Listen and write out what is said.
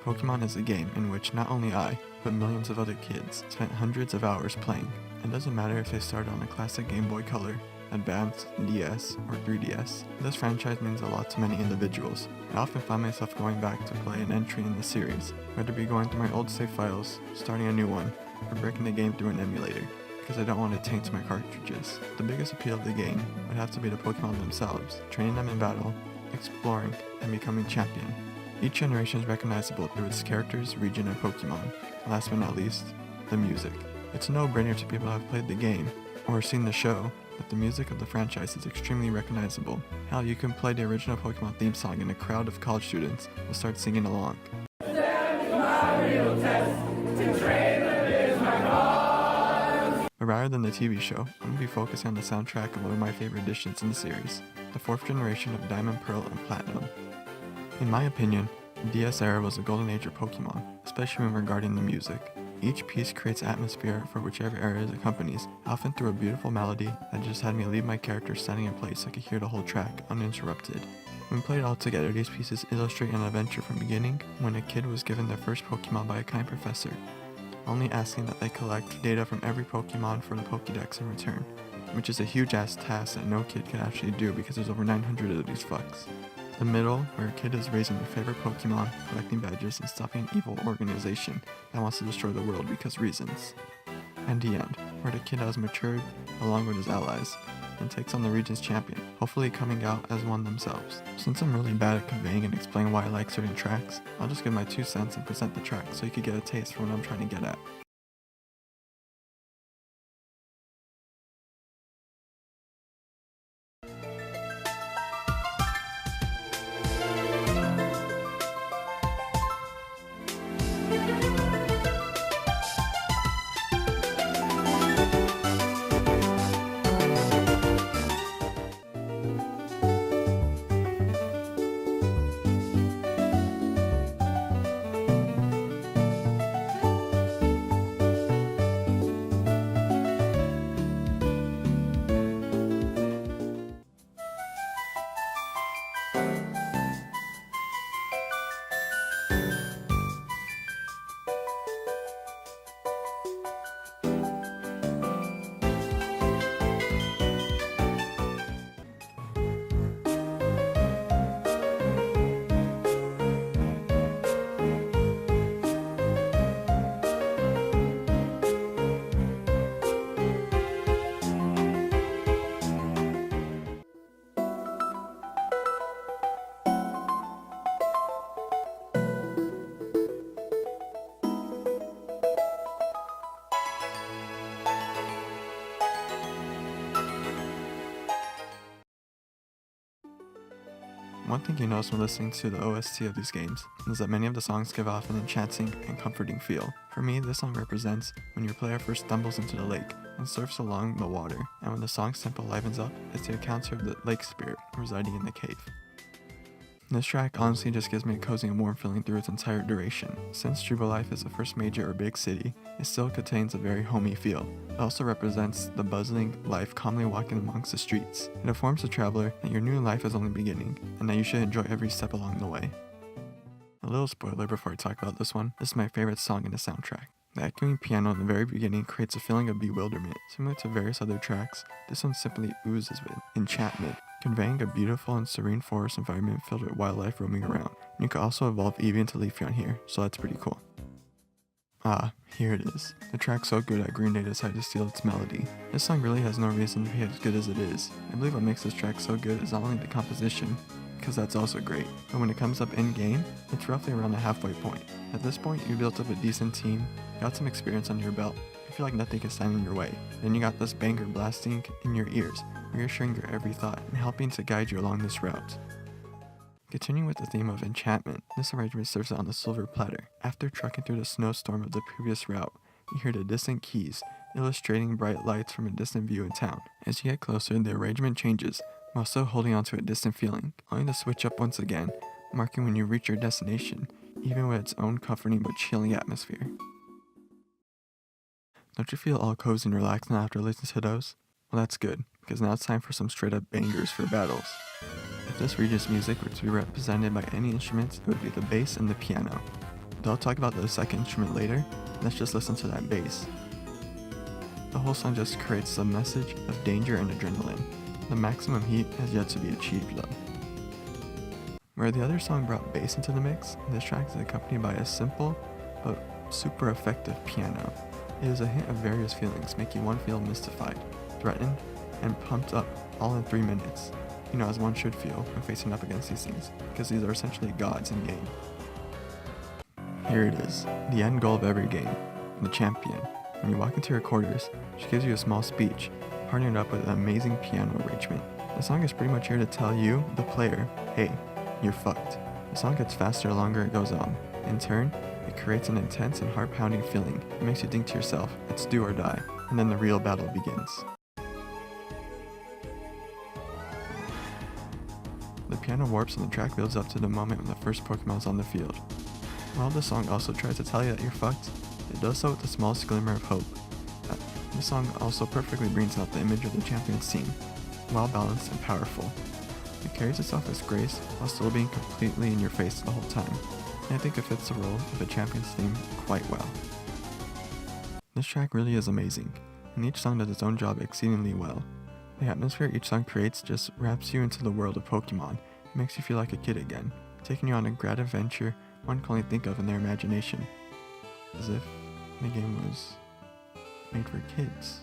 Pokemon is a game in which not only I, but millions of other kids spent hundreds of hours playing. It doesn't matter if they started on a classic Game Boy Color, Advance, DS, or 3DS. This franchise means a lot to many individuals. I often find myself going back to play an entry in the series, whether it be going through my old save files, starting a new one, or breaking the game through an emulator, because I don't want to taint my cartridges. The biggest appeal of the game would have to be the Pokemon themselves, training them in battle, exploring, and becoming champion. Each generation is recognizable through its characters, region, and Pokemon. Last but not least, the music. It's a no-brainer to people who have played the game, or seen the show, that the music of the franchise is extremely recognizable. Hell, you can play the original Pokemon theme song and a crowd of college students will start singing along. But rather than the TV show, I'm going to be focusing on the soundtrack of one of my favorite editions in the series, the 4th generation of Diamond, Pearl, and Platinum. In my opinion, the DS era was the golden age of Pokemon, especially when regarding the music. Each piece creates atmosphere for whichever era it accompanies, often through a beautiful melody that just had me leave my character standing in place so I could hear the whole track uninterrupted. When played all together, these pieces illustrate an adventure from beginning when a kid was given their first Pokemon by a kind professor, only asking that they collect data from every Pokemon for the Pokédex in return, which is a huge ass task that no kid could actually do because there's over 900 of these fucks. The middle, where a kid is raising their favorite Pokemon, collecting badges, and stopping an evil organization that wants to destroy the world because reasons. And the end, where the kid has matured along with his allies, and takes on the region's champion, hopefully coming out as one themselves. Since I'm really bad at conveying and explaining why I like certain tracks, I'll just give my 2 cents and present the track so you could get a taste for what I'm trying to get at. One thing you notice when listening to the OST of these games is that many of the songs give off an enchanting and comforting feel. For me, this song represents when your player first stumbles into the lake and surfs along the water, and when the song's tempo livens up, it's the encounter of the lake spirit residing in the cave. This track honestly just gives me a cozy and warm feeling through its entire duration. Since Jubilife is the first major or big city, it still contains a very homey feel. It also represents the bustling life calmly walking amongst the streets. It informs the traveler that your new life is only beginning, and that you should enjoy every step along the way. A little spoiler before I talk about this one, this is my favorite song in the soundtrack. The echoing piano in the very beginning creates a feeling of bewilderment. Similar to various other tracks, this one simply oozes with enchantment, conveying a beautiful and serene forest environment filled with wildlife roaming around. You can also evolve Eevee into Leafeon on here, so that's pretty cool. Ah, here it is. The track's so good that Green Day decided to steal its melody. This song really has no reason to be as good as it is. I believe what makes this track so good is not only the composition, because that's also great, but when it comes up in-game, it's roughly around the halfway point. At this point, you built up a decent team, got some experience under your belt, you feel like nothing can stand in your way. Then you got this banger blasting in your ears, reassuring your every thought and helping to guide you along this route. Continuing with the theme of enchantment, this arrangement serves it on the silver platter. After trucking through the snowstorm of the previous route, you hear the distant keys, illustrating bright lights from a distant view in town. As you get closer, the arrangement changes, while still holding on to a distant feeling, only to switch up once again, marking when you reach your destination, even with its own comforting but chilling atmosphere. Don't you feel all cozy and relaxed now after listening to those? Well, that's good, because now it's time for some straight up bangers for battles. If this region's music were to be represented by any instruments, it would be the bass and the piano. Though I'll talk about the second instrument later, let's just listen to that bass. The whole song just creates a message of danger and adrenaline. The maximum heat has yet to be achieved though. Where the other song brought bass into the mix, this track is accompanied by a simple but super effective piano. It is a hint of various feelings, making one feel mystified, threatened, and pumped up all in 3 minutes. You know, as one should feel when facing up against these things, because these are essentially gods in game. Here it is, the end goal of every game, the champion. When you walk into her quarters, she gives you a small speech, partnered up with an amazing piano arrangement. The song is pretty much here to tell you, the player, hey, you're fucked. The song gets faster the longer it goes on. In turn, it creates an intense and heart-pounding feeling. It makes you think to yourself, it's do or die, and then the real battle begins. The piano warps and the track builds up to the moment when the first Pokemon is on the field. While the song also tries to tell you that you're fucked, it does so with the smallest glimmer of hope. The song also perfectly brings out the image of the champion's team, well balanced and powerful. It carries itself with grace while still being completely in your face the whole time, and I think it fits the role of a champion's theme quite well. This track really is amazing, and each song does its own job exceedingly well. The atmosphere each song creates just wraps you into the world of Pokemon. It makes you feel like a kid again, taking you on a grand adventure one can only think of in their imagination, as if the game was made for kids.